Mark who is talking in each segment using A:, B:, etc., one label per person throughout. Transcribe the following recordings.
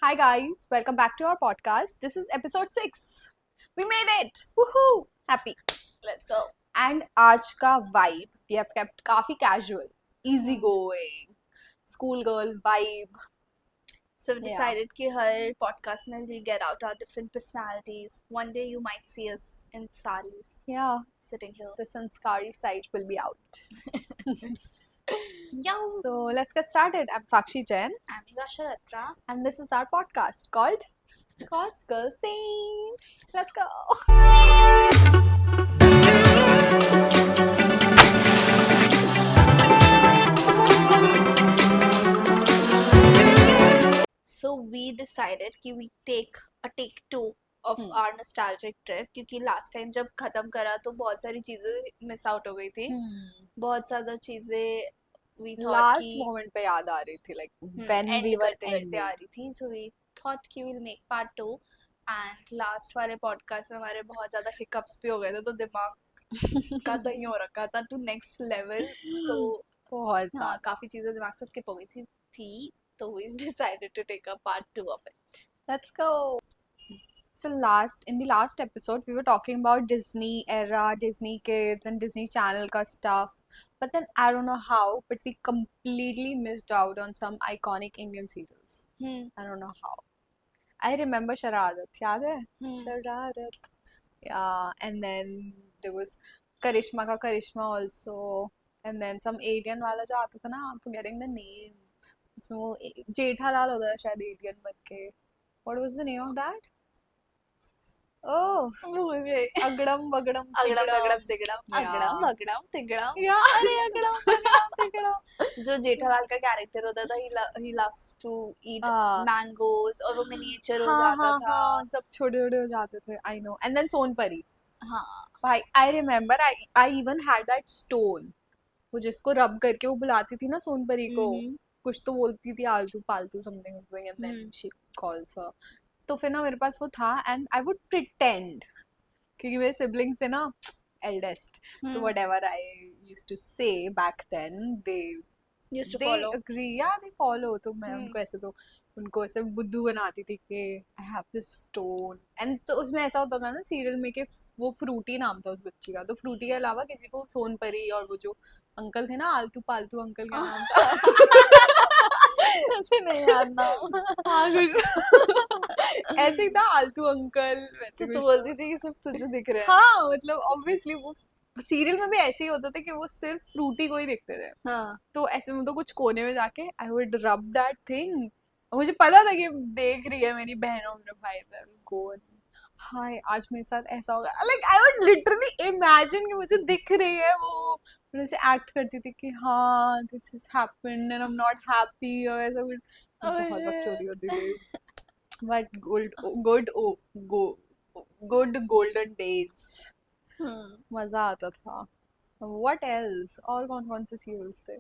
A: Hi guys, welcome back to our podcast. This is episode 6. We made it. Woohoo! Happy.
B: Let's go.
A: And आज का vibe we have kept काफी casual, easy going, school girl vibe.
B: So we decided कि हर podcast में we'll get out our different personalities. One day you might see us in saris
A: Yeah,
B: sitting here.
A: the Sanskari side will be out.
B: Yo!
A: So let's get started. I'm Sakshi Jain
B: I'm Yuga Sharatra.
A: and this is our podcast called Cause Girl Scene. Let's go.
B: So we decided कि we take a take 2 of our nostalgic trip क्योंकि last time जब खत्म करा तो बहुत सारी चीजें miss out हो गई थी. बहुत ज़्यादा चीजें we thought
A: Last
B: कि
A: moment पे याद आ रही थी like when
B: end
A: we were
B: करते करते
A: ending.
B: आ रही थी. So we thought कि we'll make part 2 and last वाले podcast में हमारे बहुत ज़्यादा hiccups भी हो गए थे तो दिमाग का दही हो रखा था to next level. तो
A: बहुत
B: हाँ काफी चीजें दिमाग से skip हो गई थी तो we decided to take a part 2 of it.
A: Let's go. So in the last episode, we were talking about Disney era, Disney Kids, and Disney Channel ka stuff. But then I don't know how, but we completely missed out on some iconic Indian serials. I don't know how. I remember Shararat. Yaad hai? Shararat. Yeah, and then there was Karishma ka Karishma also. And then some alien wala jo aata tha na, I'm forgetting the name. So Jethalal होता है शायद alien बन के. What was the name of that? Oh,
B: भूल गई.
A: अगड़म बगड़म
B: अगड़म
A: तिगड़म.
B: बगड़म तिगड़म
A: Yeah.
B: अगड़म बगड़म तिगड़म
A: Yeah.
B: अरे अगड़म बगड़म तिगड़म. जो जेठालाल का कैरेक्टर होता था he loves to eat mangoes और वो मिनिएचर हो जाता था.
A: हाँ सब छोटे छोटे हो जाते थे. I know. And then Sonpari.
B: हाँ
A: भाई I remember I even had that stone. वो जिसको रब करके वो बुलाती थी ना सोनपरी को. कुछ तो बोलती थी आलतू पालतू something and then she calls her. तो फिर ना मेरे पास वो था एंड आई वुड प्रिटेंड क्योंकि मेरे सिबलिंग्स थे ना eldest so whatever I used to say back then they
B: used to
A: they
B: follow.
A: agree yeah they follow तो मैं उनको ऐसे तो उनको ऐसे बुद्धू बनाती थी कि I have this stone and तो उसमें ऐसा होता था ना सीरियल में कि वो फ्रूटी नाम था उस बच्ची का तो फ्रूटी के अलावा किसी को सोनपरी और वो जो अंकल थे ना आलतू पालतू अंकल का नाम था
B: मुझे नहीं याद ना.
A: हाँ कुछ ऐसे ही था आलतू अंकल वैसे
B: तो
A: कुछ
B: तू बोलती थी कि सिर्फ तुझे दिख रहे हैं.
A: हाँ मतलब ऑब्वियसली वो सीरियल में भी ऐसे ही होता था कि वो सिर्फ फ्रूटी को ही देखते थे.
B: हाँ
A: तो ऐसे में तो कुछ कोने में जाके आई वुड रब दैट थिंग. मुझे पता था कि देख रही है मेरी बहन और मेरा भाई गो हाय आज मेरे साथ ऐसा होगा like I would literally imagine कि मुझे दिख रही है वो मैं ऐसे एक्ट करती थी कि हाँ this is happened and I am not happy और ऐसा कुछ बहुत बकचोदी होती थी. बट गुड गोल्डन डेज मजा आता था. व्हाट एल्स और कौन से सीरियल्स थे?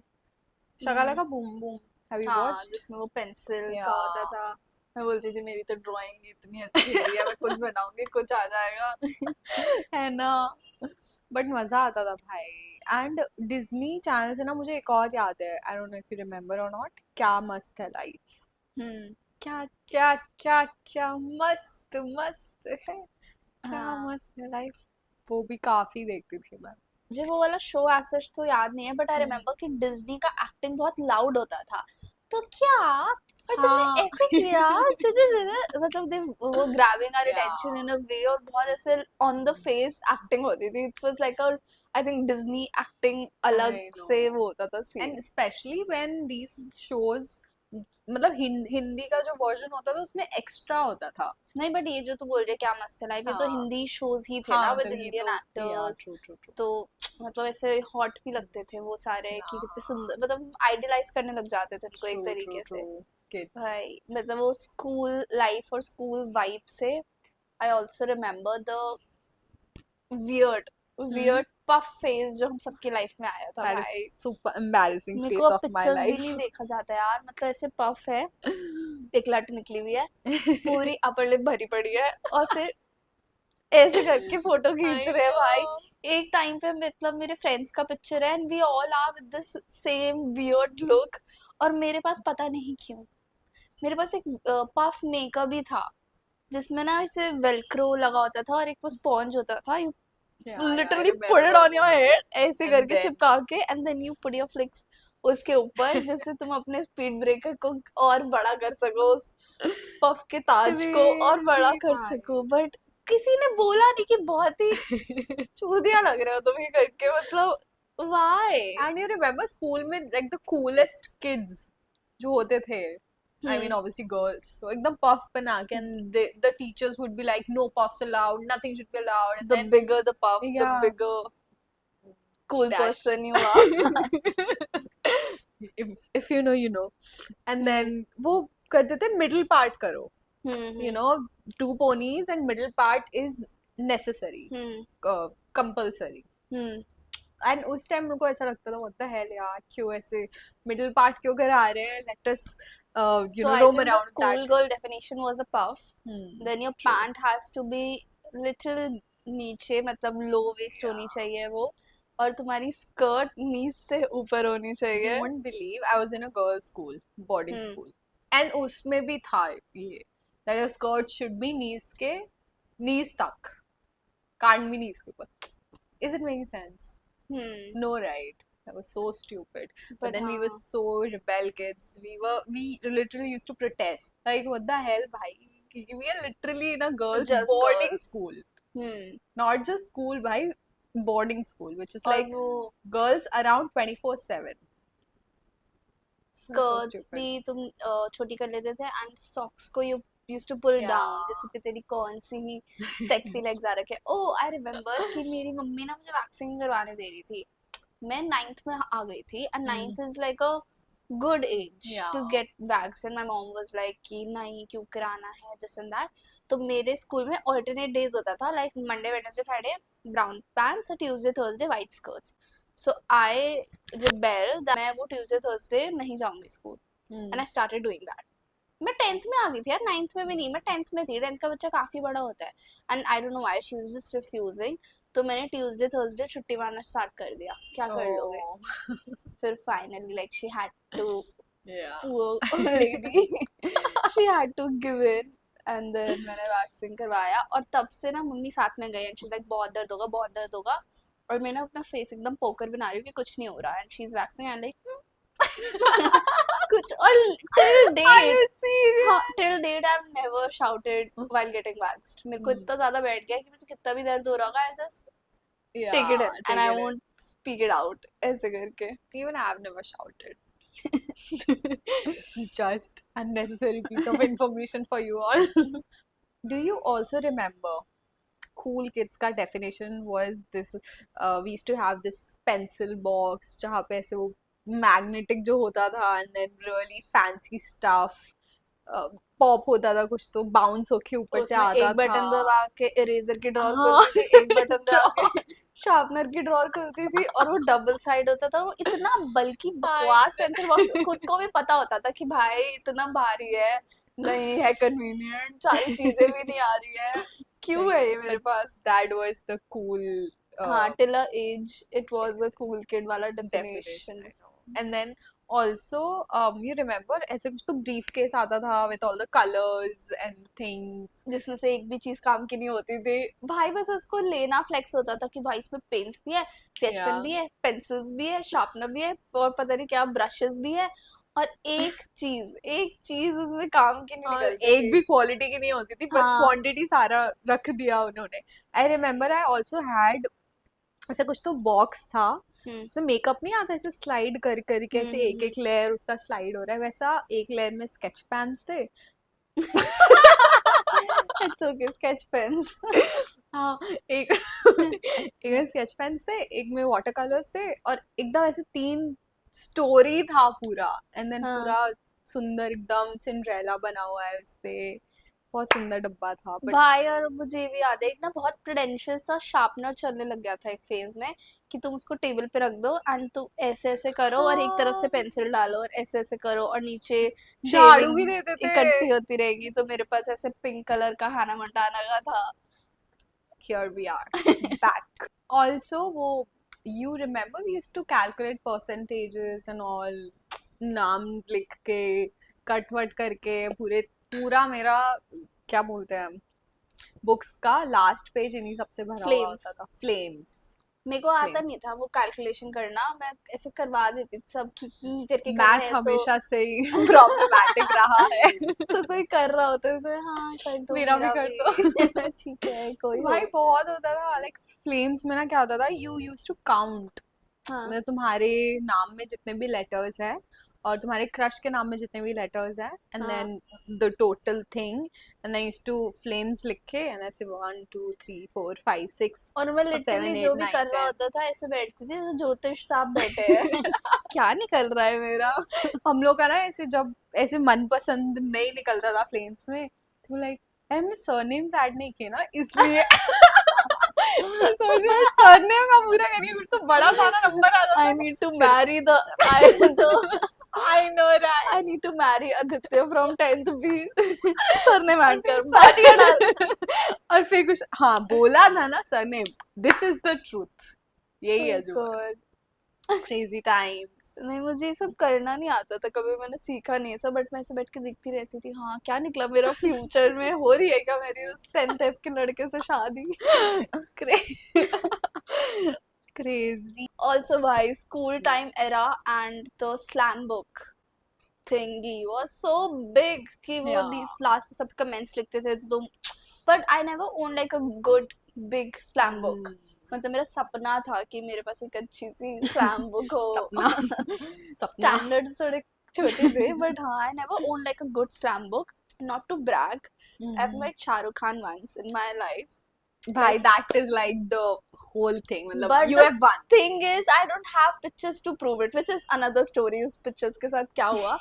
A: शकाला का boom boom have you watched?
B: जिसमें वो पेंसिल का होता था. मैं बोलती थी मेरी तो ड्राइंग इतनी अच्छी है मैं कुछ बनाऊंगी कुछ आ जाएगा.
A: है ना बट मजा आता था भाई. एंड डिज्नी चैनल से ना मुझे एक और याद है I don't know if you remember और नॉट क्या मस्त है लाइफ. क्या क्या क्या क्या मस्त मस्त है क्या मस्त है लाइफ. वो भी काफी देखती थी मैं.
B: मुझे वो वाला शो एज तो याद नहीं है बट आई रिमेम्बर कि डिज्नी का एक्टिंग बहुत लाउड होता था. तो क्या और तुमने ऐसे किया तुझे मतलब दे वो grabbing our attention in a way और बहुत ऐसे ऑन द फेस एक्टिंग होती थी. It was like a I think Disney acting अलग से वो होता था सीन.
A: And specially when these shows मतलब हिंदी का जो वर्जन होता था उसमें एक्स्ट्रा होता था.
B: नहीं बट ये जो तू बोल रही है क्या मस्त है लाइफ ये तो हिंदी शोज ही थे ना विद इंडियन एक्टर्स. तो मतलब ऐसे हॉट भी लगते थे वो सारे कि कितने सुंदर मतलब आइडियलाइज करने लग जाते थे उनको एक तरीके से. भाई मतलब वो स्कूल लाइफ और स्कूल वाइब से I also remember the weird puff phase जो हम सबकी लाइफ में आया था. भाई
A: super embarrassing face of my life.
B: भी नहीं देखा जाता यार मतलब ऐसे पफ है एक लट निकली हुई है पूरी अपर लिप भरी पड़ी है और फिर ऐसे करके फोटो खींच रहे हैं भाई. एक टाइम पे मतलब मेरे फ्रेंड्स का पिक्चर है and we all are with this same weird look और मेरे पास पता नहीं क्यों मेरे पास एक पफ मेकर भी था जिसमें ना ऐसे वेलक्रो लगा होता था और एक वो स्पॉन्ज होता था. You
A: Yeah, yeah, I
B: literally put it
A: remember.
B: On your head ऐसे
A: And
B: करके
A: then,
B: चिपका के and then you put your flicks उसके ऊपर जिससे तुम अपने स्पीड ब्रेकर को और बड़ा कर सको, उस पफ के ताज को और बड़ा
A: crazy
B: कर सको. बट किसी ने बोला नहीं कि बहुत ही
A: bhai.
B: चूतिया लग रहे हो तुम ये करके, मतलब why.
A: And you remember school में like the coolest kids जो होते थे, I mean
B: hmm.
A: obviously girls, so एकदम puff बना के and the teachers would be like no puffs allowed, nothing should be allowed, and
B: The
A: then
B: bigger the puff, the
A: yeah,
B: bigger cool
A: dash.
B: person you are.
A: if you know you know. And
B: hmm.
A: then वो करते थे middle part करो, you
B: hmm.
A: know, 2 ponies and middle part is necessary, compulsory.
B: Hmm.
A: And उस time मेरे को ऐसा लगता था what the hell यार, क्यों ऐसे मिडिल पार्ट क्यों करा रहे हैं, let us you
B: So
A: know
B: I
A: roam
B: think the
A: around
B: cool
A: that.
B: girl definition was a puff. Then your
A: True.
B: pant has to be little नीचे, मतलब low waist होनी चाहिए वो, और तुम्हारी skirt नीज से ऊपर होनी
A: You
B: चाहिए.
A: won't believe I was in a girls school, boarding
B: hmm.
A: school, and उसमें भी था ये that your skirt should be knees तक, can't be knees के ऊपर. Is it making sense?
B: Hmm.
A: No, right? That was so stupid. But
B: But
A: then we were
B: हाँ.
A: so rebel kids. We literally used to protest. Like, what the hell, bhai? We are literally in a girls'
B: Just
A: boarding
B: girls.
A: school.
B: Hmm.
A: Not just school, bhai. Boarding school, which is
B: और
A: like
B: वो
A: girls around 24/7. That's so
B: skirts
A: stupid.
B: भी तुम छोटी कर लेते थे, and socks को you used to pull down,
A: Yeah.
B: जिससे पे तेरी कौन सी ही sexy legs आ रखे. Oh, I remember कि मेरी मम्मी ना मुझे वैक्सिंग करवाने दे रही थी. मैं 9th में आ गई थी, and 9th is like a good age to
A: Yeah.
B: get vaxxed, and my mom was like कि नहीं क्यों कराना है, this and that. तो मेरे स्कूल में alternate days होता था, like Monday, Wednesday, Friday brown pants, और Tuesday, Thursday white skirts. So I rebelled that मैं वो Tuesday, Thursday नहीं जाऊंगी school, and I started doing that. मैं 10th में आ गई थी यार, 9th में भी नहीं, मैं 10th में थी. 10th का बच्चा काफी बड़ा होता है, and I don't know why she was just refusing. तो मैंने ट्यूसडे थर्सडे छुट्टी मारना स्टार्ट कर दिया, क्या कर लोगे.
A: Oh.
B: फिर finally like she had to,
A: Yeah.
B: poor lady, she had to give in, and then मैंने वैक्सीन करवाया, और तब से ना मम्मी साथ में गई, एंड शी इज लाइक बहुत दर्द होगा, बहुत दर्द होगा, और मैं ना अपना फेस एकदम पोकर बना रही हूँ कि कुछ नहीं हो रहा, and she is waxing and like कुछ. और till
A: Are
B: date,
A: you serious?
B: हाँ, till date I've never shouted while getting waxed. मेरे को इतना ज्यादा बैठ गया कि मुझे कितना भी दर्द हो रहा होगा, I'll just
A: Yeah.
B: take it in, and
A: take
B: I
A: it in.
B: won't speak it out ऐसे करके.
A: Even I've never shouted. Just unnecessary piece of information for you all. Do you also remember cool kids का definition was this, we used to have this pencil box जहाँ पे ऐसे वो magnetic जो होता था, and then really fancy stuff, pop होता था कुछ, तो बाउंस होके ऊपर से
B: उसमें
A: आता
B: एक बटन
A: था.
B: दबा के इरेजर की ड्रॉर
A: हाँ.
B: खुलती थी, एक बटन दबा के शार्पनर की ड्रॉर खुलती थी, और वो डबल साइड होता था. वो इतना बल्कि बकवास पेंसिल बॉक्स, खुद को भी पता होता था कि भाई इतना भारी है, नहीं है कन्वीनियंट, सारी चीजें भी नहीं आ रही है, क्यों है ये मेरे पास.
A: That was the cool
B: हाँ, till a age it was a cool kid वाला
A: definition.
B: definition.
A: I know. And then also, you remember ऐसे कुछ तो briefcase आता था with all the colors and things.
B: जिसमें से एक भी चीज काम की नहीं होती थी भाई, बस उसको लेना फ्लेक्स होता था कि भाई इसमें पेन्स भी है, स्केच पेन
A: Yeah.
B: भी है, पेंसिल्स भी है, शार्पनर भी है, और पता नहीं क्या ब्रशेस भी है, और एक चीज उसमें काम की नहीं
A: और
B: निकलती
A: एक
B: थी.
A: भी क्वालिटी की नहीं होती थी, बस
B: हाँ.
A: क्वांटिटी सारा रख दिया उन्होंने. आई रिमेम्बर आई ऑल्सो हैड ऐसा कुछ तो बॉक्स था, जैसे मेकअप नहीं आता ऐसे स्लाइड कर करके ऐसे एक एक लेयर उसका स्लाइड हो रहा है, वैसा एक लेयर में स्केच पेन्स थे.
B: It's okay, sketch pens.
A: हाँ, एक में स्केच पेन्स थे, एक में वाटर कलर्स थे, और एकदम ऐसे 3 स्टोरी था पूरा, एंड देन
B: हाँ.
A: पूरा सुंदर एकदम सिंड्रेला बना हुआ है उस पे, बहुत सुंदर डब्बा था. बट
B: भाई, और मुझे भी याद है एक ना बहुत प्रूडेंशियल सा शार्पनर चलने लग गया था एक फेज में, कि तुम उसको टेबल पे रख दो एंड तुम ऐसे ऐसे करो, और एक तरफ से पेंसिल डालो, और ऐसे ऐसे करो, और नीचे
A: झाड़ू भी
B: शेविंग्स
A: देते थे.
B: इकट्ठी होती रहेगी. तो मेरे पास ऐसे पिंक कलर का हाना मंटाना का था.
A: Here we are back. Also, वो you remember we used to calculate percentages and all, नाम लिख के कट वट करके पूरा मेरा क्या बोलते हैं बुक्स का लास्ट पेज इन्हीं सबसे भरा हुआ
B: फ्लेम्स
A: होता था। फ्लेम्स।
B: मेरे को आता
A: फ्लेम्स।
B: नहीं था वो कैलकुलेशन करना, मैं ऐसे करवा देती थी सब की करके कर रहे
A: मैथ
B: हैं तो
A: हमेशा से ही प्रॉब्लमेटिक रहा है।
B: तो कोई कर रहा होता है तो हाँ कर दो
A: मेरा भी
B: मेरा
A: कर दो।
B: भी ठीक है कोई हो।
A: भाई बहुत होता था लाइक फ्लेम्स में ना क्या होता था, यू यूज टू काउंट
B: हाँ
A: मतलब तुम्हारे नाम में जितने भी लेटर्स है और तुम्हारे क्रश के नाम में जितने भी लेटर्स है एंड
B: हाँ
A: then the total thing and then use to flames लिखे एंड ऐसे 1 2 3 4 5 6
B: और मैं
A: और 7
B: लिटरली
A: 8
B: जो भी
A: 9
B: कर रहा
A: 10।
B: होता था ऐसे बैठती थी तो ज्योतिष साहब बैठे हैं क्या निकल रहा है मेरा।
A: हम लोग का ना ऐसे जब ऐसे मनपसंद नहीं निकलता था फ्लेम्स में तो लाइक हमने सरनेम्स ऐड नहीं किए ना इसलिए मैं सोच रही हूँ सरनेम का पूरा करिए कुछ तो बड़ा सारा नंबर आ
B: I
A: जाता
B: need to marry the I the
A: I know right.
B: I need to marry Aditya from 10th B surname
A: और
B: ऐड
A: फिर
B: कर पार्टियां डाल।
A: और फिर कुछ हाँ बोला था ना surname, this is the truth, यही है
B: Oh
A: जो
B: God.
A: Crazy times.
B: नहीं मुझे ये सब करना नहीं आता था, कभी मैंने सीखा नहीं है सब, बट मैं ऐसे बैठ के देखती रहती थी हाँ क्या निकला मेरा फ्यूचर में हो रही है क्या मेरी उस 10th F के लड़के से शादी।
A: क्रेजी।
B: Also भाई school time era and the slam book thingy was so big कि वो
A: या
B: लास्ट में सब कमेंट्स लिखते थे तो but I never owned like a good big slam book, मतलब मेरा सपना था कि मेरे पास एक अच्छी सी स्लैम बुक हो।
A: सपना सपना।
B: स्टैंडर्ड्स थोड़े छोटे थे बट हाँ I never own like a good slam book, not to brag I have met Shahrukh Khan once in my life
A: भाई
B: like,
A: that is like the whole thing मतलब
B: but
A: you
B: the
A: have one.
B: thing is I don't have pictures to prove it which is another story उस pictures के साथ क्या हुआ।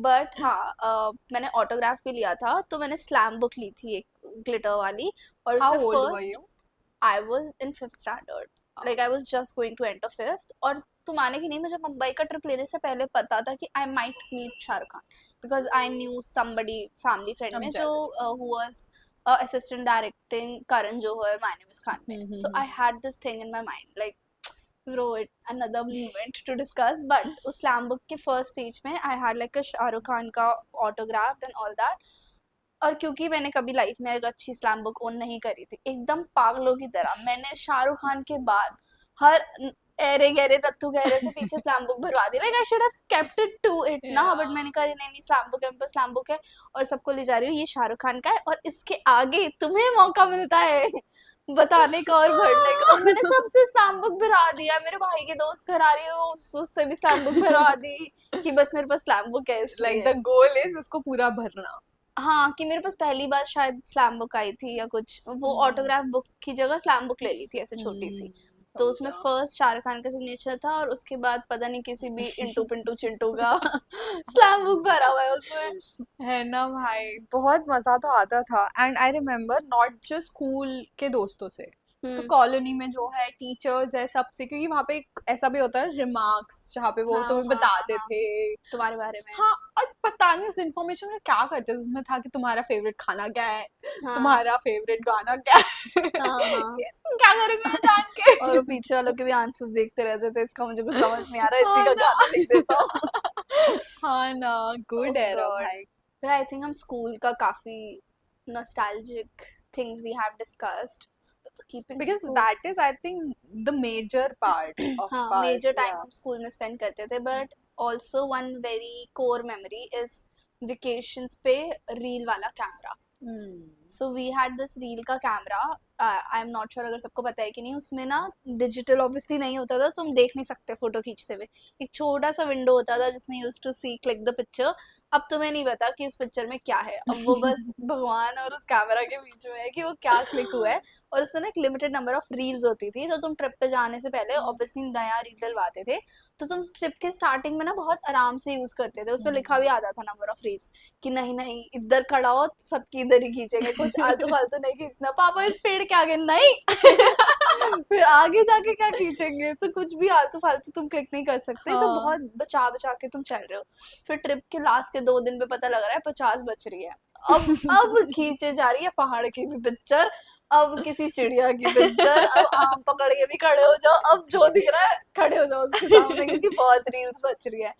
B: but हाँ मैंने autograph भी लिया था तो मैंने स्लैम बुक ली थी एक ग्लिटर वाली और
A: हाउ
B: उसमें
A: old were
B: first
A: you?
B: I was in 5th standard. Like I was just going to enter 5th और तुम माने कि नहीं मुझे मुंबई का ट्रिप लेने से पहले पता था कि I might meet Shahrukh Khan because I knew somebody family friend
A: I'm
B: में जो
A: jealous.
B: who was assistant directing Karan Johar My Name is Khan में, so I had this thing in my mind like bro it another moment to discuss but उस slam book के first page में I had like a Shahrukh Khan का autograph and all that। और क्योंकि मैंने कभी life में एक अच्छी स्लैम बुक ओन नहीं करी थी एकदम पागलों की तरह मैंने शाहरुख खान के बाद हर एरे गहरे रत्तू गहरे से पीछे स्लैम बुक भरवा दी like I should have kept it to it ना बट मैंने कहा नहीं नहीं स्लैम बुक है मेरे पास स्लैम बुक है और सबको ले जा रही हूँ ये शाहरुख खान का है और इसके आगे तुम्हें मौका मिलता है बताने का और भरने का और मैंने सबसे स्लैम बुक भरा दिया मेरे भाई के दोस्त घर आ रही हो उससे भी स्लैम बुक भरवा दी कि बस मेरे पास स्लैम बुक है
A: लाइक द गोल इज उसको पूरा भरना।
B: हाँ कि मेरे पास पहली बार शायद स्लैम बुक आई थी या कुछ वो ऑटोग्राफ बुक की जगह स्लैम बुक ले ली थी ऐसे छोटी सी तो उसमें फर्स्ट शाहरुख खान का सिग्नेचर था और उसके बाद पता नहीं किसी भी इंटू पिंटू चिंटू का स्लैम बुक भरा हुआ है उसमें
A: है ना भाई बहुत मजा तो आता था and I remember not just school के दोस्तों से तो कॉलोनी में जो है टीचर्स है सबसे क्योंकि वहाँ पे एक ऐसा भी होता है रिमार्क्स जहाँ पे वो
B: हाँ,
A: तुम्हें
B: हाँ,
A: बताते
B: हाँ,
A: थे
B: तुम्हारे बारे में
A: हाँ और पता नहीं उस इन्फॉर्मेशन में क्या करते थे उसमें था कि तुम्हारा फेवरेट खाना क्या है
B: हाँ
A: तुम्हारा फेवरेट गाना क्या है
B: हाँ हाँ
A: क्या करेंगे ये जान के
B: और वो पीछे वालों के भी आंसर्स देखते रहते थे इसका मुझे कुछ समझ नहीं आ रहा इसी
A: हाँ
B: का
A: ना
B: गाना लिख देता हूँ।
A: हाँ ना गुड
B: Oh
A: एरा
B: God.
A: भाई
B: But I think हम स्कूल का काफी nostalgic things we have discussed keeping
A: because
B: school
A: that is I think the major part of
B: हाँ
A: our
B: मेजर टाइम
A: yeah
B: हम स्कूल में स्पेंड करते थे but also one very core memory is vacations पे reel वाला camera. So we had this reel का camera I am not sure अगर सबको पता है कि नहीं उसमें ना डिजिटल ऑब्वियसली नहीं होता था तुम देख नहीं सकते फोटो खींचते हुए एक छोटा सा विंडो होता था जिसमें use to see click the picture. अब तुम्हें नहीं पता कि उस पिक्चर में क्या है अब वो बस भगवान और उस कैमरा के बीच में है कि वो क्या क्लिक हुआ है और उसमें ना एक लिमिटेड नंबर ऑफ रील्स होती थी तो तुम ट्रिप पे जाने से पहले ऑब्वियसली नया रील डलवाते थे तो तुम ट्रिप के स्टार्टिंग में ना बहुत आराम से यूज करते थे उसमें लिखा भी आता था नंबर ऑफ रील्स कि नहीं नहीं इधर खड़ा हो सबकी इधर ही खींचेंगे कुछ आलतू फालतू नहीं खींचना पापा इस पेड़ के आगे नहीं फिर आगे जाके क्या खींचेंगे तो कुछ भी आलतू फालतू तुम क्लिक नहीं कर सकते तो बहुत बचा बचा के तुम चल रहे हो। फिर ट्रिप के लास्ट के 2 दिन पे पता लग रहा है 50 बच रही है अब खींचे जा रही है पहाड़ की भी पिक्चर अब किसी चिड़िया की पिक्चर अब आम पकड़ के भी खड़े हो जाओ अब जो दिख रहा है खड़े हो जाओ उसके सामने क्योंकि बहुत रील्स बच रही है।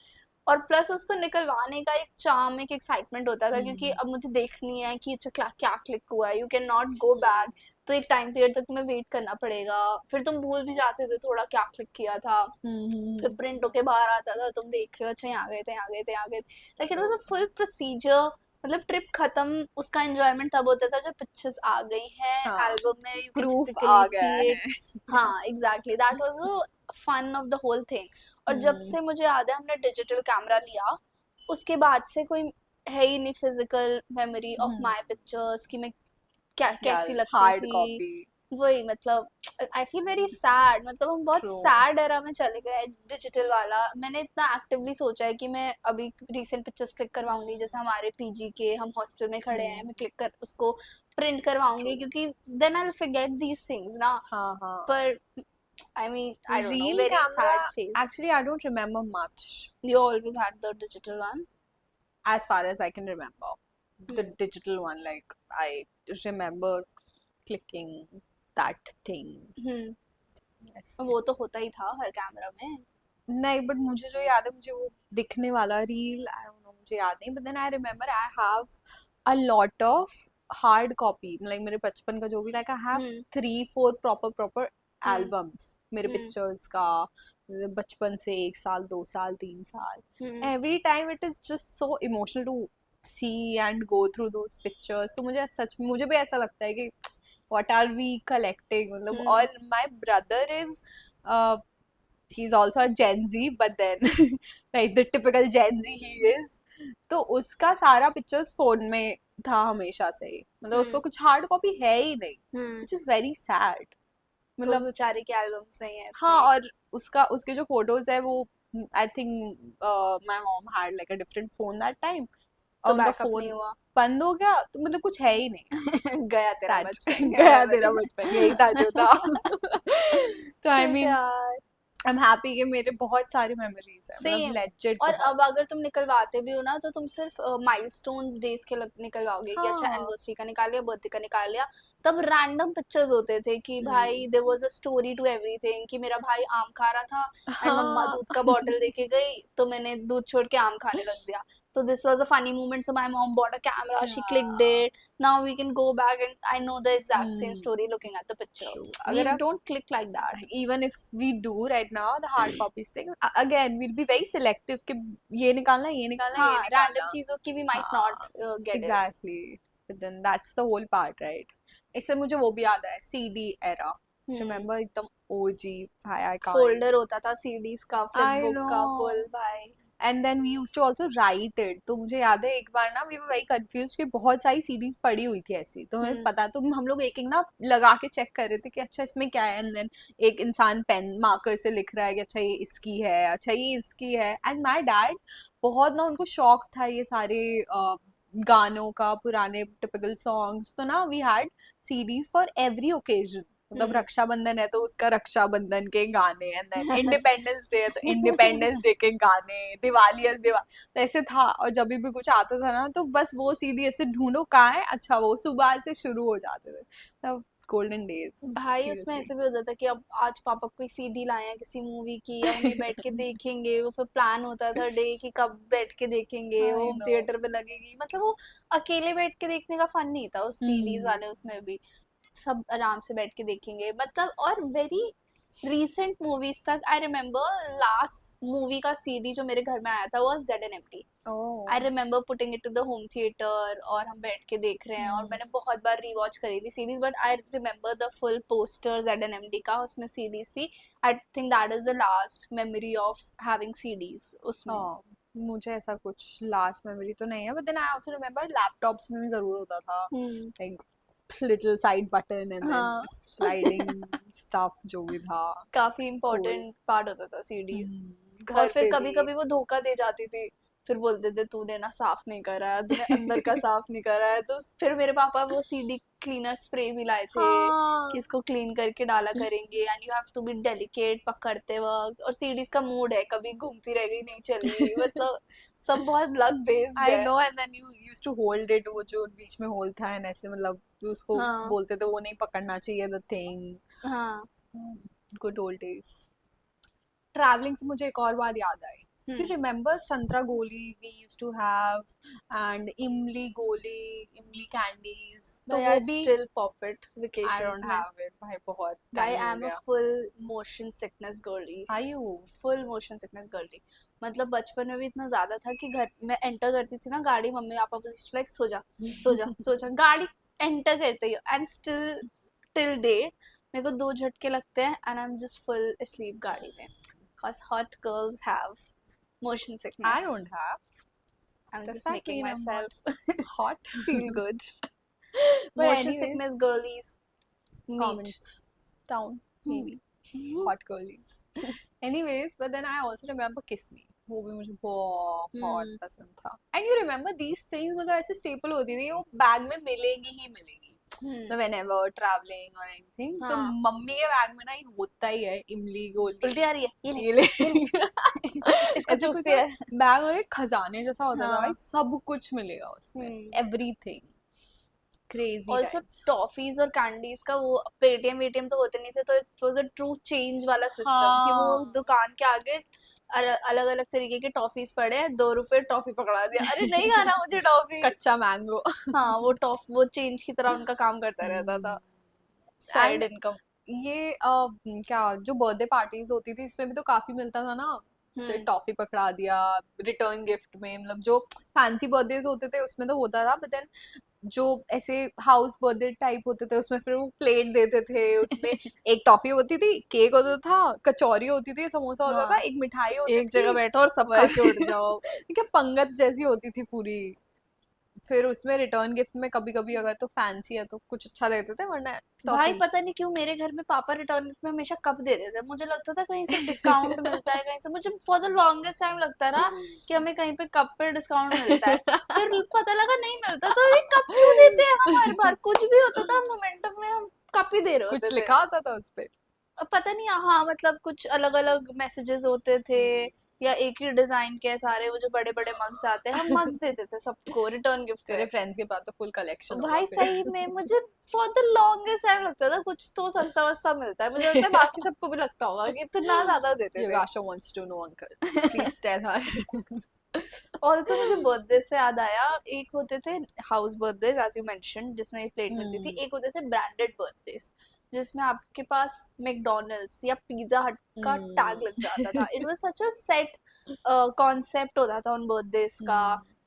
B: और प्लस उसको निकलवाने का एक चार्म, एक एक्साइटमेंट होता था, क्योंकि
A: हम्म
B: अब मुझे देखनी है कि अच्छा क्या क्या क्लिक हुआ है, you can not go back. तो एक टाइम पीरियड तक तुम्हें वेट करना पड़ेगा, फिर तुम भूल भी जाते थे थोड़ा क्या क्लिक किया था, फिर
A: हम्म
B: प्रिंट होके बाहर आता था, तुम देख रहे हो अच्छा यहाँ गए थे यहाँ गए थे यहाँ गए थे, like it was a full procedure. मतलब ट्रिप खत्म, उसका एंजॉयमेंट तब होता था जब पिक्चर्स आ गई हैं
A: हाँ,
B: एल्बम में, यू कैन
A: प्रूफ
B: फिजिकली
A: आ
B: सी
A: गया
B: इट।
A: है।
B: हाँ exactly, that was the fun of the whole thing. और जब
A: हम्म
B: से मुझे याद है हमने डिजिटल कैमरा लिया, उसके बाद से कोई है ही नहीं physical memory of
A: hmm
B: my pictures कि मैं क्या कैसी
A: यार,
B: लगती
A: हार्ड
B: थी।
A: कॉपी।
B: वही मतलब आई फील वेरी सैड, मतलब हम बहुत
A: ट्रू।
B: सैड एरा में चले गए डिजिटल वाला। मैंने इतना एक्टिवली सोचा है कि मैं अभी रीसेंट पिक्चर्स क्लिक करवाऊंगी, जैसे हमारे पीजी के, हम हॉस्टल में खड़े हैं, मैं क्लिक कर उसको प्रिंट
A: ट्रू।
B: करवाऊंगी, क्योंकि then I will forget these things ना।
A: हाँ हाँ।
B: पर I mean I don't know,
A: Real
B: very sad
A: camera,
B: face.
A: actually, I don't remember much
B: you always had the digital one?
A: as far as I can remember. The digital one, like, I remember clicking that thing.
B: Hmm,
A: Yes.
B: वो तो होता ही था हर camera में।
A: नहीं, but मुझे जो याद है, मुझे वो दिखने वाला रील, आई डोंट नो, मुझे याद नहीं, but then I remember I have a lot of hard copy, like मेरे बचपन का जो भी, like I have
B: hmm
A: 3 4 proper proper
B: hmm
A: albums मेरे
B: हम्म
A: पिक्चर्स का, बचपन से 1 साल 2 साल 3 साल।
B: Hmm
A: every time it is just so emotional to see and go through those pictures. तो मुझे सच, मुझे भी ऐसा लगता है कि what are we collecting, मतलब।
B: हम्म
A: और my brother is he's also a Gen Z, but then like the typical Gen Z he is, तो उसका सारा पिक्चर्स फोन में था हमेशा से ही, मतलब उसको
B: हम्म
A: कुछ हार्ड कॉपी है ही नहीं,
B: हम्म।
A: which is very sad,
B: तो उस
A: मतलब।
B: बेचारे के एल्बम्स नहीं है
A: हाँ,
B: इतने।
A: और उसका, उसके जो फोटोज है वो, I think my mom had like a different phone that time,
B: तो
A: और उनका
B: बैकअप नहीं
A: फोन
B: हुआ।
A: बंद हो गया, तो मतलब कुछ है ही नहीं।
B: गया तेरा
A: सैड।
B: बचपन, गया
A: गया तेरा
B: मेमोरी।
A: बचपन, यही था जो था। तो आई
B: शिट
A: मीन
B: यार।
A: आई एम हैप्पी कि मेरे बहुत सारी मेमोरीज है, मतलब
B: सेम।
A: लेजिट
B: और अब
A: बहुत।
B: अगर तुम निकलवाते भी हो ना, तो तुम सिर्फ माइलस्टोन्स डेज के निकलवाओगे कि अच्छा
A: हाँ।
B: एनिवर्सरी का निकाल लिया, बर्थडे का निकाल लिया। तब रैंडम पिक्चर्स होते थे कि भाई there was a story to everything, कि मेरा भाई आम खा रहा था एंड मम्मा
A: हाँ।
B: दूध का बॉटल देके गई, तो मैंने दूध छोड़ के आम खाने लग दिया। तो this was a funny moment, so my mom bought a camera, she clicked
A: Yeah.
B: it. Now we can go back and I know the exact same
A: Hmm.
B: story looking at the picture.
A: True.
B: We
A: अगर आप,
B: don't click like that.
A: even if we do right now the hard copies thing, again we'll be very selective कि ये निकालना, ये निकालना, ये
B: हाँ, random
A: निकालना।
B: चीजों की we might not
A: हाँ,
B: get it.
A: exactly. But then that's the whole part, right? इससे मुझे वो भी याद है, CD era.
B: हम्म।
A: Remember एकदम OG, भाई I can't.
B: फोल्डर होता था सीडीज का, फ्लिप
A: I
B: बुक का, फुल
A: know.
B: भाई।
A: And then we used to also write it, तो मुझे याद है एक बार ना वी वर वेरी कंफ्यूज कि बहुत सारी सीडीज पड़ी हुई थी ऐसी, तो हमें
B: हम्म
A: पता, तो हम लोग एक एक ना लगा के चेक कर रहे थे कि अच्छा इसमें क्या है, एंड देन एक इंसान पेन मार्कर से लिख रहा है कि अच्छा ये इसकी है, अच्छा ये इसकी है। एंड माय डैड बहुत ना, उनको शौक था ये सारे गानों का, पुराने टिपिकल सॉन्ग्स, तो ना we had CDs for every occasion, मतलब
B: हम्म
A: रक्षाबंधन है तो उसका रक्षाबंधन के गाने, एंड देन इंडिपेंडेंस डे है तो इंडिपेंडेंस डे के गाने, दिवाली है दिवाली, तो ऐसे था। और जब भी कुछ आता था ना, तो बस वो सीडी ऐसे ढूंढो कहाँ है, अच्छा वो सुबह से शुरू हो जाते थे, तब गोल्डन डेज,
B: भाई उसमें
A: सीरियसली।
B: ऐसे भी होता था कि अब आज पापा कोई सीडी लाए हैं किसी मूवी की, अब हम ये बैठ के देखेंगे, वो फिर प्लान होता था डे कि कब बैठ के देखेंगे, वो
A: आई
B: होम
A: नो।
B: थिएटर पे लगेगी, मतलब वो अकेले बैठ के देखने का फन नहीं था उस सीडीज
A: हम्म
B: वाले उसमें भी। सब आराम से बैठ के देखेंगे, मतलब। और वेरी रीसेंट मूवीज तक आई रिमेम्बर, लास्ट मूवी का सीडी जो मेरे घर में आया था वो ZNMT।
A: Oh.
B: I remember putting it to the home theatre, और हम बैठ के देख रहे हैं, और
A: हम्म
B: मैंने बहुत बार रीवॉच करी थी series, but I remember the full poster ZNMD का, उसमें सीरीज थी। I think that is the last memory of having CDs उसमें।
A: हाँ, मुझे ऐसा कुछ लास्ट मेमोरी तो नहीं है, but then I also remember laptops में भी जरूर होता था,
B: hmm.
A: Like little side button and then
B: हाँ।
A: sliding stuff जो भी था।
B: काफी
A: cool।
B: इम्पोर्टेंट पार्ट होता था सीडीज। और
A: घर
B: फिर
A: पे
B: कभी
A: भी।
B: कभी वो धोखा दे जाती थी, फिर बोलते थे तूने ना साफ नहीं करा है, तूने अंदर का साफ नहीं करा है, तो फिर मेरे पापा वो सीडी क्लीनर स्प्रे भी लाए थे कि
A: हाँ।
B: इसको क्लीन करके डाला करेंगे, and you have to be delicate पकड़ते वक्त, और सीडीज का मूड है कभी घूमती रह गई नहीं चली, मतलब सब बहुत लक बेस्ड
A: I
B: है।
A: know, and then you used to hold it, वो जो बीच में होल था, and ऐसे मतलब जो उसको
B: हाँ
A: बोलते थे वो नहीं पकड़ना चाहिए, the thing।
B: हाँ।
A: good old days। ट्रैवलिंग से मुझे एक और बात याद आई, You remember Santra Goli we used to have and Imli candies. तो
B: भाई
A: वो
B: I
A: भी
B: still pop it
A: I
B: vacations
A: don't
B: में.
A: have it. भाई बहुत
B: भाई
A: time
B: आई
A: हो
B: एम अ
A: गया.
B: Full motion sickness girly.
A: Are you?
B: Full motion sickness girly. मतलब बचपन में भी इतना ज्यादा था कि घर में एंटर करती थी ना गाड़ी, मम्मी पापा मुझे लाइक सो जा सो जा सो जा, गाड़ी एंटर करते ही एंड स्टिल टिल डेट मेरे को 2 झटके लगते हैं and I am just full asleep गाड़ी में. Cause hot girls have motion
A: I
B: sickness.
A: don't have.
B: I'm
A: Does
B: just
A: that
B: making
A: mean I'm not
B: myself
A: hot?
B: feel good.
A: But
B: Motion
A: anyways,
B: sickness girlies meet.
A: comment down maybe. Hot girlies. Anyways, but then I also remember Kiss Me. वो भी मुझे बहुत पसंद था. And you remember these things मतलब ऐसे staple होती थी, वो बैग में मिलेगी ही मिलेगी. तो whenever traveling or anything, तो
B: हाँ.
A: मम्मी के बैग में ना ये होता ही है इमली गोली.
B: उल्टी आ रही है
A: ये ले
B: इसको
A: ऐसे
B: चूसती
A: कुछ
B: है.
A: बैग में खजाने जैसा होता था
B: हाँ.
A: भाई, सब कुछ मिलेगा उसमें. Everything. Crazy
B: also
A: times.
B: Toffees और कैंडीज का वो पेटीएम वेटीएम तो होते नहीं थे, तो it was a true change वाला सिस्टम कि वो
A: हाँ.
B: दुकान के आगे अलग अलग तरीके के टॉफीज पड़े हैं, 2 रुपए टॉफी पकड़ा दिया, अरे नहीं खाना मुझे टॉफी.
A: कच्चा मैंगो.
B: हाँ वो चेंज की तरह उनका काम करता रहता था. Side
A: And
B: income.
A: ये क्या जो बर्थडे पार्टीज होती थी इसमें भी तो काफी मिलता था ना. तो टॉफी पकड़ा दिया रिटर्न गिफ्ट में. मतलब जो फैंसी बर्थडेज होते थे उसमें तो होता था, बट देन जो ऐसे हाउस बर्थडे टाइप होते थे उसमें फिर वो प्लेट देते थे. उसमें एक टॉफी होती थी, केक होता था, कचौरी होती थी, समोसा होता था, एक मिठाई होती
B: एक
A: थी.
B: जगह बैठो और सब खा के उठ जाओ.
A: क्या पंगत जैसी होती थी पूरी. फिर उसमें रिटर्न गिफ्ट में कभी कभी अगर तो फैंसी है तो कुछ अच्छा देते थे, वरना
B: भाई
A: टॉफी.
B: पता नहीं क्यों मेरे घर में पापा रिटर्न गिफ्ट में हमेशा कप दे देते. मुझे लगता था कहीं से डिस्काउंट मिलता है, कहीं से. मुझे फॉर द लॉन्गेस्ट टाइम लगता रहा कि हमें कहीं पे कप पे डिस्काउंट मिलता है. फिर पता लगा नहीं मिलता, तो ये कप क्यों देते हैं हम हर बार. कुछ भी होता था मोमेंटम में हम कप ही दे रहे होते
A: कुछ
B: थे.
A: लिखा होता था उसपे.
B: पता नहीं. हाँ मतलब कुछ अलग अलग मैसेजेस होते थे या एक ही डिजाइन के सारे. वो जो बड़े बड़े मग्स आते हैं, हम मग्स देते थे सबको रिटर्न गिफ्ट
A: तेरे
B: में.
A: फ्रेंड्स के पास तो फुल कलेक्शन होगा
B: भाई
A: फिर.
B: सही में मुझे फॉर द लॉन्गेस्ट टाइम लगता था कुछ तो सस्ता वस्ता मिलता है. मुझे लगता है बाकी सबको भी लगता होगा कि इतना ज्यादा देते थे.
A: Yogasha wants to know, uncle. Please tell her.
B: Also मुझे बर्थडे से याद आया, एक होते थे house birthday as you mention जिसमें एक प्लेट मिलती थी. एक होते थे ब्रांडेड बर्थडे जिसमें आपके पास मैकडोनल्ड्स या पिज्जा हट का टैग लग जाता था. It was such a set concept होता था उन बर्थडेज का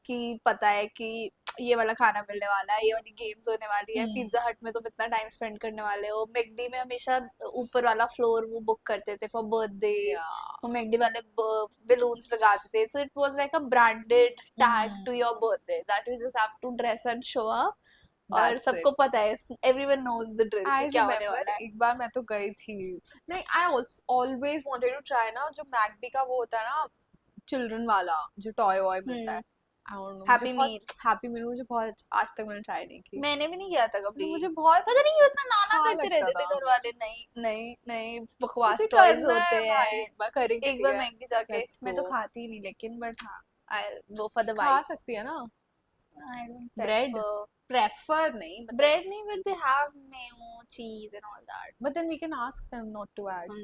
B: कि पता है कि ये वाला खाना मिलने वाला है, ये वाली गेम्स होने वाली है. पिज्जा हट में तुम इतना टाइम स्पेंड करने वाले हो. मैकडी में हमेशा ऊपर वाला फ्लोर वो बुक करते थे फॉर बर्थडेज. वो मैकडी वाले बलून्स लगाते थे. So it was like a branded tag to your birthday that you just have to dress and show up. और सबको पता है, एवरीवन नोज द ड्रिल कि क्या होने वाला है.
A: एक बार मैं तो गई थी. नहीं, I always wanted to try ना जो मैकडी का वो होता है ना चिल्ड्रन वाला जो टॉय वॉय मिलता है. I don't know,
B: happy meal.
A: Happy meal मुझे बहुत, आज तक मैंने ट्राई नहीं की.
B: मैंने भी नहीं किया था कभी.
A: मुझे बहुत
B: पता नहीं क्यों इतना नाना
A: अच्छा
B: करते
A: लगता
B: रहते थे
A: था.
B: घर वाले. नहीं नहीं नहीं बकवास
A: मुझे
B: टॉयज
A: करना
B: होते
A: है भाई,
B: हैं.
A: एक बार करेंगे.
B: एक बार मैकडी जाके.
A: Let's
B: मैं तो
A: go.
B: खाती ही नहीं लेकिन, बट हाँ आई गो फॉर द
A: खा
B: वाइब्स.
A: सकती है ना.
B: I don't
A: Bread? प्रेफर नहीं, but
B: ब्रेड नहीं, बट दे हैव मेयो चीज and all that.
A: but then we can ask them not to add.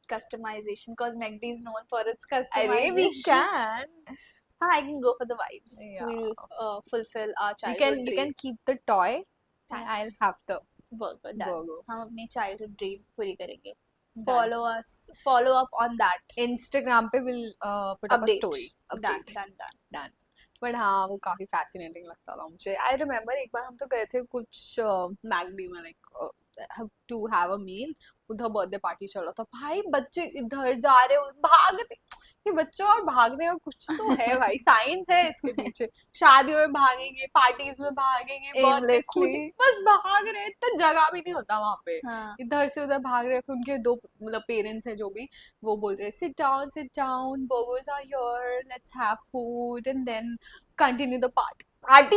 B: Customization, cause McD is known for its
A: अरे
B: customization.
A: we can.
B: हाँ, I can go for the vibes.
A: Yeah.
B: We'll fulfill our
A: You
B: childhood
A: can
B: dream.
A: keep the toy and I'll have the
B: Burger, done.
A: burger.
B: हम अपनी childhood dream पूरी करेंगे.
A: Done.
B: Follow up on that.
A: Instagram पे will put up a
B: Update.
A: story. Update.
B: Done.
A: But हाँ वो काफी fascinating लगता था मुझे. आई रिमेम्बर एक बार हम तो गए थे कुछ मैकडी में लाइक टू हैव अ मील. उधर बर्थडे पार्टी चल रहा था. भाई बच्चे इधर जा रहे हो भागते. ये बच्चों और भागने का कुछ तो है भाई, साइंस है इसके पीछे. शादियों में भागेंगे, पार्टीज में भागेंगे, बर्थडे खुद बस भाग रहे. इतना जगह भी नहीं होता वहां पे. इधर से उधर भाग रहे. फिर उनके दो मतलब पेरेंट्स है जो भी, वो बोल रहे sit down, burgers are here, let's have food and then continue the party. I'm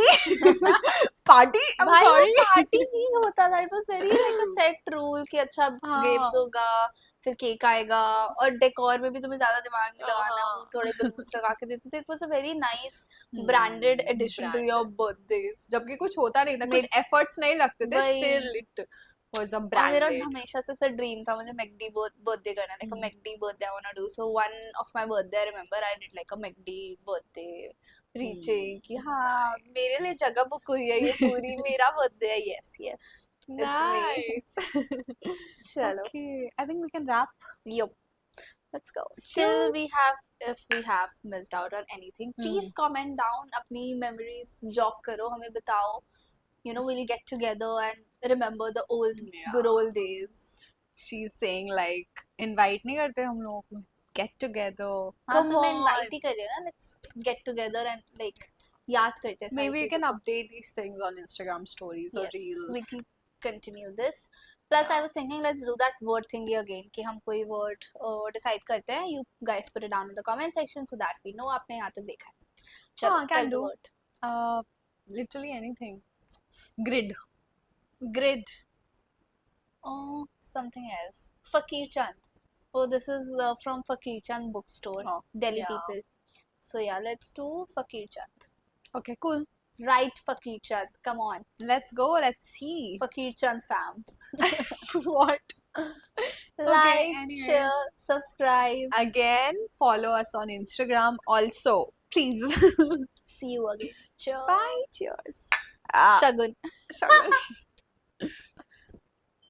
B: भाई
A: sorry.
B: पार्टी नहीं होता था. It was very like a set rule कि अच्छा गेम्स होगा, फिर केक आएगा, और डेकोर में भी तुम्हें ज्यादा दिमाग नहीं लगाना. वो थोड़े बलून्स लगा के देते थे. It was a very nice branded edition to your birthdays.
A: जबकि कुछ होता नहीं था, कुछ एफर्ट्स नहीं लगते थे. स्टिल इट was a
B: और मेरा
A: branded.
B: हमेशा से ड्रीम था मुझे मैकडी बर्थडे करना like a McD birthday I want to do so one of my birthday I remember I did like a McD birthday reaching कि हाँ मेरे लिए जगह बुक हुई है ये पूरी मेरा बर्थडे है yes yes it's me
A: Nice.
B: चलो
A: Okay, I think we can wrap.
B: yup
A: Let's go.
B: still we
A: Cheers.
B: have if we have missed out on anything please comment down अपनी memories jog करो हमें बताओ you know we'll get together and remember the old good
A: Yeah.
B: old days
A: She's saying like invite नहीं करते हम लोगों को. Get together.
B: हाँ
A: Come
B: तो मैं
A: on.
B: invite ही कर रही हूँ ना let's get together and like याद करते हैं सारी
A: Maybe you
B: चीजों
A: can
B: को
A: update these things on Instagram stories or
B: yes we
A: reels.
B: can continue this plus I was thinking let's do that word thingy again कि हम कोई word decide करते हैं you guys put it down in the comment section so that we know आपने यहाँ तक देखा है चलो
A: हाँ, can
B: tell the
A: do.
B: word
A: Literally anything. Grid.
B: grid oh something else Fakir Chand oh this is from Fakir Chand bookstore
A: Oh,
B: Delhi
A: yeah.
B: people so yeah let's do Fakir Chand
A: Okay, cool.
B: right Fakir Chand come on
A: Let's go. Let's see.
B: Fakir Chand fam
A: What?
B: like
A: anyways.
B: share subscribe
A: Again, follow us on Instagram also. Please.
B: see you again cheers
A: Bye. Cheers. Ah,
B: Shagun
A: Shagun.